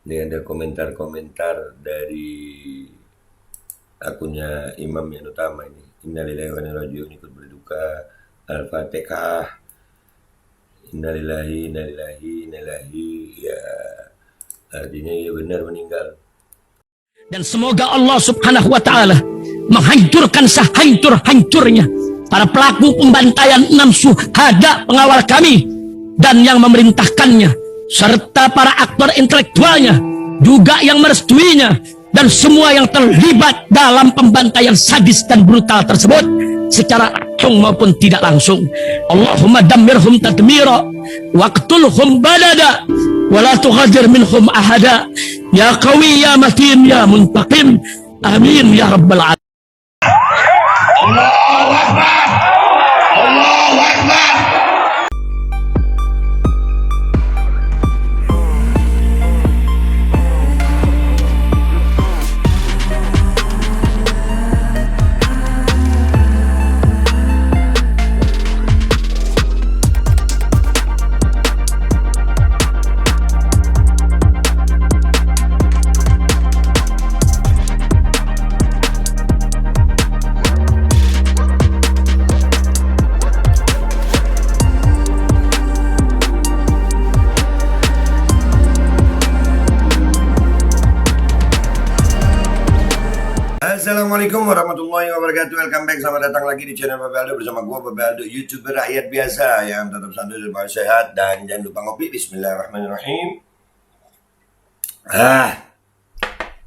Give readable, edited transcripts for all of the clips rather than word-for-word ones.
Ini ada komentar-komentar dari akunnya Imam yang utama ini. Innalillahi wa inna ilaihi raji'un, ikut berduka. Al-Fatihah. Innalillahi, innalillahi, innalillahi. Ya, artinya ia benar meninggal. Dan semoga Allah subhanahu wa ta'ala menghancurkan sehancur-hancurnya para pelaku pembantaian 6 syuhada pengawal kami dan yang memerintahkannya, serta para aktor intelektualnya juga yang merestuinya, dan semua yang terlibat dalam pembantaian sadis dan brutal tersebut secara langsung maupun tidak langsung. Allahumma dammirhum tadmira waqtulhum badada wala tughadir minhum ahada ya qawi ya matin ya muntaqim amin ya rabbal alamin. Allahu Akbar, Allahu Akbar. Assalamualaikum warahmatullahi wabarakatuh. Welcome back, selamat datang lagi di channel Bapak Aldo bersama gua Bapak Aldo, YouTuber rakyat biasa yang tetap santai dan sehat, dan jangan lupa ngopi. Bismillahirrahmanirrahim.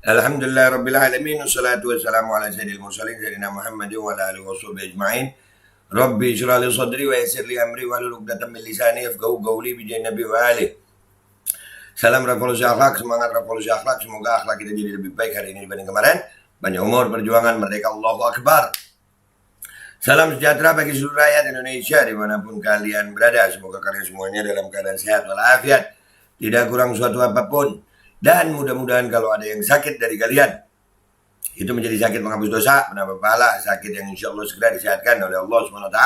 Alhamdulillah rabbil alamin, wassalatu wassalamu ala sayyidil mursalin sayyidina Muhammadin wa ala alihi washabihi ajmain. Rabbi shrah li sadri wa yassir li amri wahlul 'uqdatam min lisani yafqahu qawli bi nabi wa alihi. Salam revolusi akhlak, semangat revolusi akhlak. Semoga akhlak kita jadi lebih baik hari ini dibanding kemarin. Banyak umur, perjuangan, merdeka, Allahu Akbar. Salam sejahtera bagi seluruh rakyat Indonesia dimanapun kalian berada. Semoga kalian semuanya dalam keadaan sehat walafiat, tidak kurang suatu apapun. Dan mudah-mudahan kalau ada yang sakit dari kalian, itu menjadi sakit menghapus dosa, menambah pahala, sakit yang insya Allah segera disehatkan oleh Allah SWT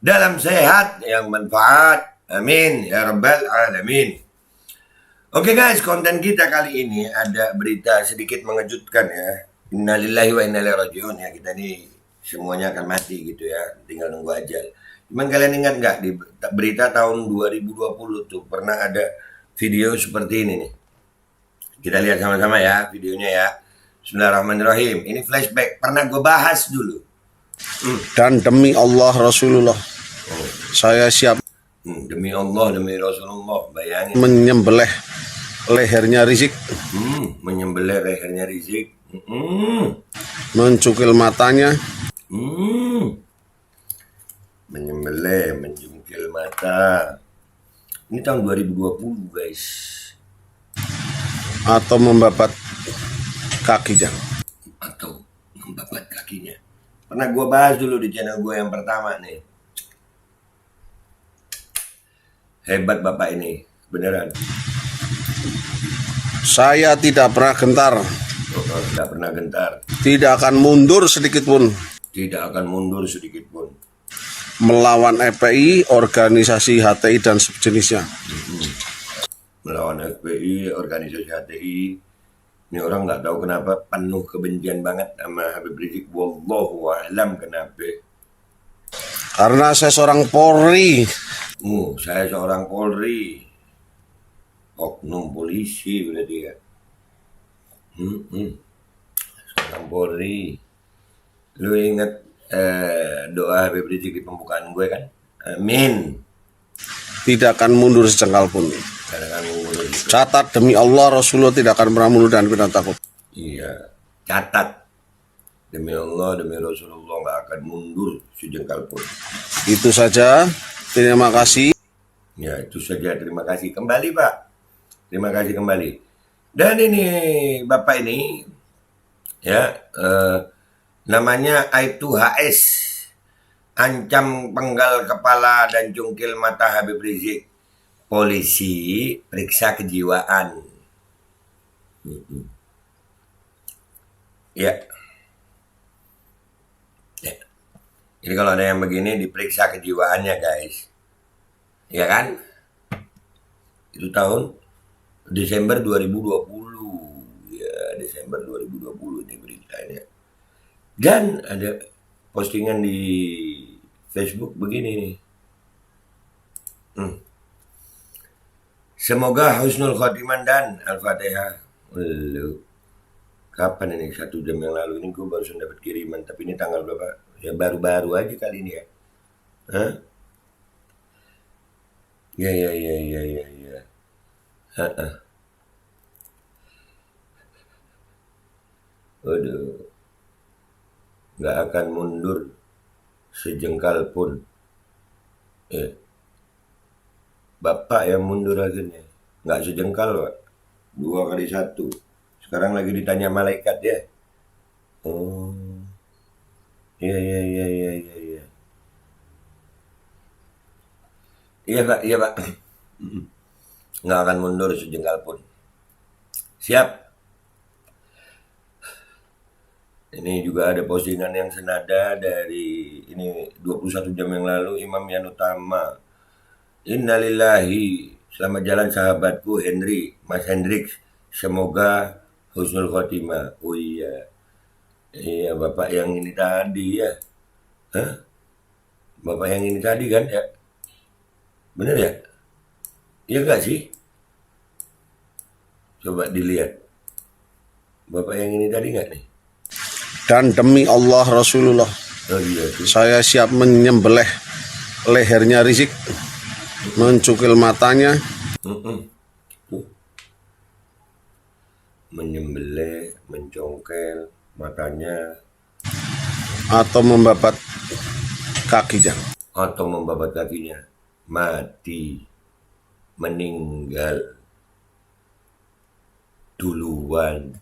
dalam sehat yang manfaat. Amin ya rabbal alamin. Oke guys, konten kita kali ini ada berita sedikit mengejutkan ya. Innalillahi wa inna ilaihi raji'un ya, kita nih semuanya akan mati gitu ya, tinggal nunggu ajal. Cuman kalian ingat nggak di berita tahun 2020 tuh pernah ada video seperti ini nih. Kita lihat sama-sama ya videonya ya. Bismillahirrahmanirrahim. Ini flashback, pernah gue bahas dulu. Dan demi Allah Rasulullah, saya siap Demi Allah, demi Rasulullah, bayangin. menyembelih lehernya Rizik, Menyembelih lehernya Rizik. mencukil matanya, Menyembelih, menjungkil mata. Ini tahun 2020 guys. atau membabat kakinya. Atau membabat kakinya. Pernah gue bahas dulu di channel gue yang pertama nih. Hebat bapak ini, beneran. Saya tidak pernah gentar, Tidak pernah gentar, tidak akan mundur sedikit pun tidak akan mundur sedikit pun melawan FPI, organisasi HTI dan sejenisnya. melawan FPI, organisasi HTI. Ini orang nggak tahu kenapa penuh kebencian banget sama Habib Rizik. Wallahu a'lam kenapa. Karena saya seorang Polri, Saya seorang Polri, oknum polisi berarti ya. Seorang Polri. Lu ingat doa Habib Rizik di pembukaan gue kan? Amin. tidak akan mundur sejengkal pun. Karena kan ngurus itu. Catat demi Allah Rasulullah tidak akan pernah mundur dan tidak takut. Iya, catat. Demi Allah, demi Rasulullah nggak akan mundur sejengkal pun. Itu saja. Terima kasih. Ya, itu saja. Terima kasih kembali, Pak. Terima kasih kembali. Dan ini Bapak ini, ya, namanya Aibtu HS. Ancam penggal kepala dan cungkil mata Habib Rizik. Polisi periksa kejiwaan. Ya. Jadi kalau ada yang begini diperiksa kejiwaannya guys. Ya kan? Itu tahun Desember 2020. Ya, Desember 2020 ini beritanya. Dan ada postingan di Facebook begini nih. Semoga husnul khotimah dan Al-Fatihah. Lu, kapan ini? 1 jam yang lalu ini gue baru dapat kiriman. Tapi ini tanggal berapa? Ya baru-baru aja kali ini ya. Hah? Ya. Heeh. Waduh, nggak akan mundur sejengkal pun. Ya, Bapak yang mundur akhirnya. Nggak sejengkal, Pak. 2 kali 1. Sekarang lagi ditanya malaikat ya. Oh, iya. Iya, Pak. Nggak akan mundur sejengkal pun. Siap. Ini juga ada postingan yang senada dari ini 21 jam yang lalu, Imam Yanutama. Innalillahi, selamat jalan sahabatku Henry, Mas Hendrik. Semoga husnul khotimah. Oh iya. Iya, Bapak yang ini tadi ya. Hah? Bapak yang ini tadi kan ya? Bener ya? Iya gak sih? Coba dilihat. Bapak yang ini tadi gak nih? Dan demi Allah Rasulullah, Oh iya tuh. saya siap menyembelih lehernya Rizik, mencukil matanya, Tuh. Menyembelih, mencongkel matanya, atau membabat kakinya. atau membabat kakinya. Mati, meninggal duluan.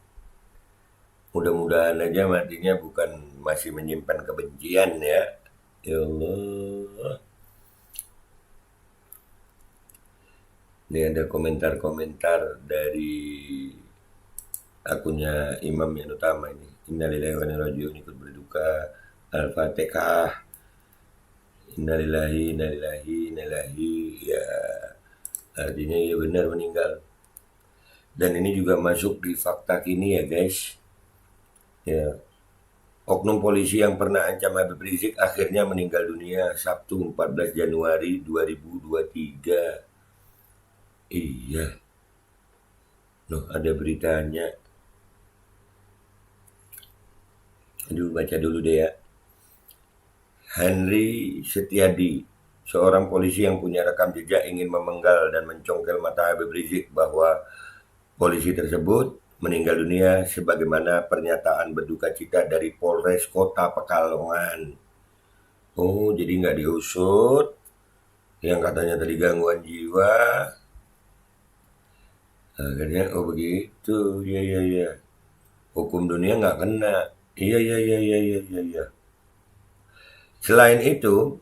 Mudah-mudahan aja matinya bukan masih menyimpan kebencian ya. Ya Allah. Ini ada komentar-komentar dari akunnya Imam yang utama ini. Innalillahi wa inna ilaihi raji'un, ikut berduka. Al-Fatihah. Innalillahi. Ya, artinya ya benar meninggal. Dan ini juga masuk di fakta kini ya guys. Ya, oknum polisi yang pernah ancam Habib Rizik akhirnya meninggal dunia Sabtu 14 Januari 2023. Iya. Loh, ada beritanya. Aduh, baca dulu deh ya. Henry Setiadi, seorang polisi yang punya rekam jejak ingin memenggal dan mencongkel mata Habib Rizik bahwa polisi tersebut meninggal dunia sebagaimana pernyataan berduka cita dari Polres Kota Pekalongan. Oh, jadi nggak diusut. Yang katanya tadi gangguan jiwa. Akhirnya, oh begitu. Iya. Hukum dunia nggak kena. Iya. Selain itu,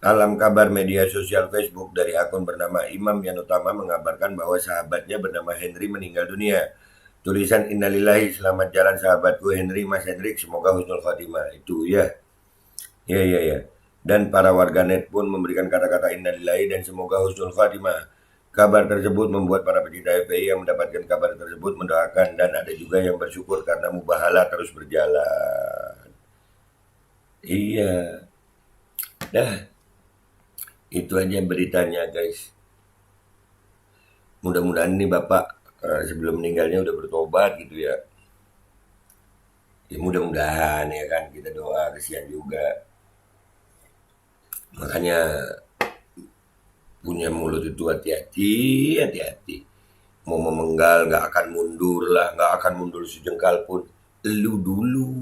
alam kabar media sosial Facebook dari akun bernama Imam Yanutama mengabarkan bahwa sahabatnya bernama Henry meninggal dunia. Tulisan innalillahi, selamat jalan sahabatku Henry, Mas Hendrik, semoga husnul khotimah. Itu ya. Iya. Dan para warganet pun memberikan kata-kata innalillahi dan semoga husnul khotimah. Kabar tersebut membuat para pecinta FPI yang mendapatkan kabar tersebut mendoakan, dan ada juga yang bersyukur karena mubahalah terus berjalan. Iya. Dah. Itu aja beritanya guys. Mudah-mudahan ini Bapak sebelum meninggalnya udah bertobat gitu ya. Ya mudah-mudahan ya kan, kita doa, kesian juga. Makanya punya mulut itu hati-hati. Mau memenggal nggak akan mundur lah, nggak akan mundur sejengkal pun. Elu dulu,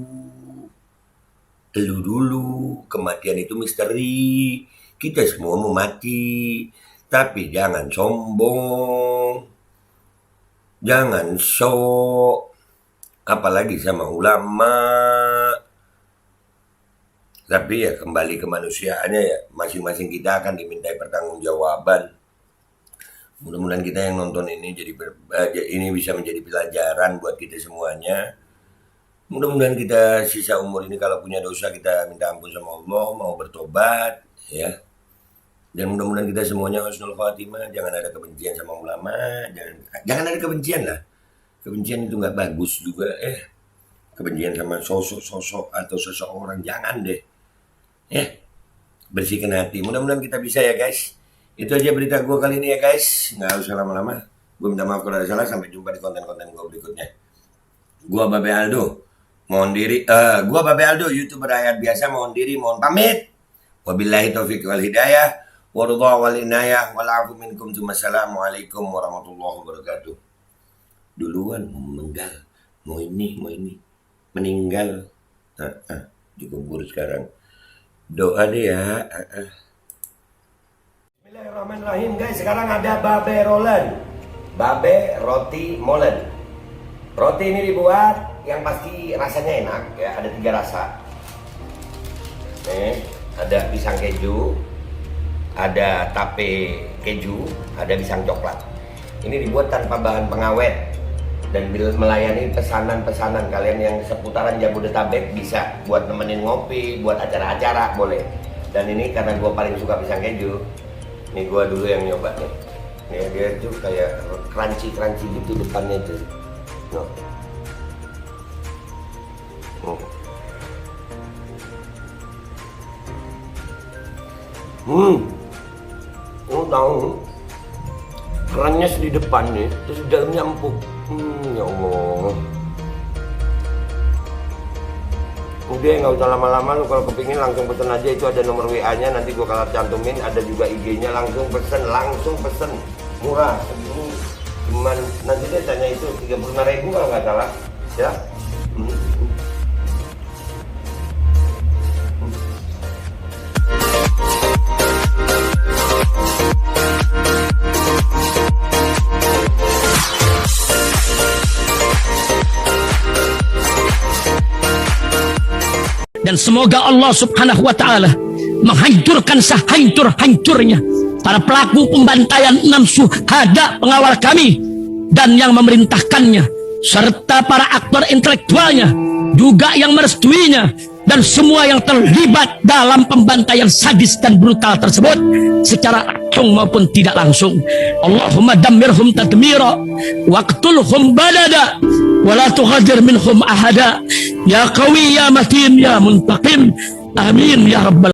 kematian itu misteri. Kita semua mau mati, tapi jangan sombong, jangan sok, apalagi sama ulama. Tapi ya kembali ke manusiaannya ya, masing-masing kita akan dimintai pertanggungjawaban. Mudah-mudahan kita yang nonton ini ini bisa menjadi pelajaran buat kita semuanya. Mudah-mudahan kita sisa umur ini kalau punya dosa kita minta ampun sama Allah, mau bertobat ya. Dan mudah-mudahan kita semuanya husnul khatimah, jangan ada kebencian sama ulama, jangan ada kebencian lah. Kebencian itu nggak bagus juga. Kebencian sama sosok-sosok atau seseorang, jangan deh. Bersihkan hati. Mudah-mudahan kita bisa ya guys. Itu aja berita gue kali ini ya guys. Nggak usah lama-lama. Gue minta maaf kalau ada salah. Sampai jumpa di konten-konten gue berikutnya. Gue Babe Aldo. Mohon diri. Gue Babe Aldo, YouTuber rakyat biasa. Mohon diri, mohon pamit. Wabillahi taufiq wal hidayah. Warudha wal inayah. Wal'afu minkum. Assalamualaikum warahmatullahi wabarakatuh. Duluan mau meninggal. Mau ini. Meninggal. Dikubur sekarang. Doa deh ya. Bismillahirrahmanirrahim guys. Sekarang ada Babe Rolen. Babe roti molen. Roti ini dibuat yang pasti rasanya enak ya. Ada 3 rasa. Ada pisang keju, ada tape keju, ada pisang coklat. Ini dibuat tanpa bahan pengawet dan melayani pesanan-pesanan kalian yang seputaran Jabodetabek, bisa buat nemenin ngopi, buat acara-acara boleh. Dan ini karena gue paling suka pisang keju, ini gue dulu yang nyoba nih. Nih dia tuh kayak crunchy gitu depannya tuh. Tahu kerennya di depannya, terus di dalamnya empuk. Ya Allah. Udah nggak usah lama-lama, lu kalau kepingin langsung pesen aja, itu ada nomor WA-nya, nanti gua kalau cantumin, ada juga IG-nya, langsung pesen, murah. Segini cuman nanti dia tanya itu 35.000 kalau nggak salah, ya. Dan semoga Allah subhanahu wa ta'ala menghancurkan sehancur-hancurnya para pelaku pembantaian 6 syuhada pengawal kami dan yang memerintahkannya, serta para aktor intelektualnya juga yang merestuinya, dan semua yang terlibat dalam pembantaian sadis dan brutal tersebut secara langsung maupun tidak langsung. Allahumma dammirhum tadmira waqtulhum badada wala tughadir minhum ahada ya qawi ya matin ya muntaqim, amin ya rabbal